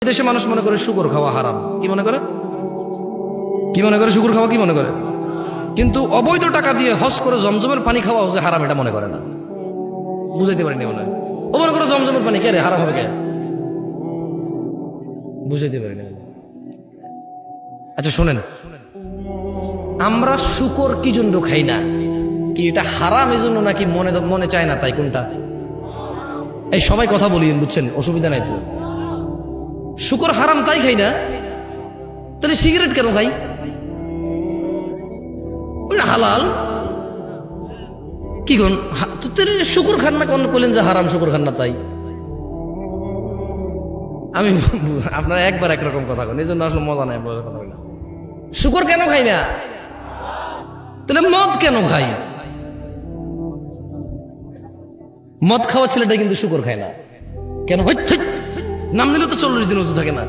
দেশে মানুষ মনে করে শুকর খাওয়া হারাম। কি মনে করে? কি মনে করে? শুকর খাওয়া কি মনে করে? কিন্তু অবৈধ টাকা দিয়ে হজ করে জমজমের পানি খাওয়া যে হারাম এটা মনে করে না। বুঝাইতে পারিনি মনে হয়। ও মনে করে জমজমের পানি কে রে হারাম হবে কে? বুঝাইতে পারিনি। আচ্ছা শোনেন, আমরা শুকর কি জন্য খাই না? কি এটা হারাম এই জন্য নাকি মনে মনে চায় না তাই? কোনটা? এই সবাই কথা বলি, বুঝছেন, অসুবিধা নাই তো। শুকর হারাম তাই খাই না, তাহলে সিগারেট কেন খাই? ওটা হালাল। কি কোন শুকুর খান না? কোন বললেন যে হারাম শুকুর খান না তাই? আমি আপনারা একবার একরকম কথা বলেন, এই জন্য আসলে মজা নাই কথা বললাম। শুকর কেন খাই না? তাহলে মদ কেন খাই? মদ খাওয়া ছেলেটা কিন্তু শুকর খায় না কেন? নাম নিলে তো 40 দিন ওষুধ থাকে না।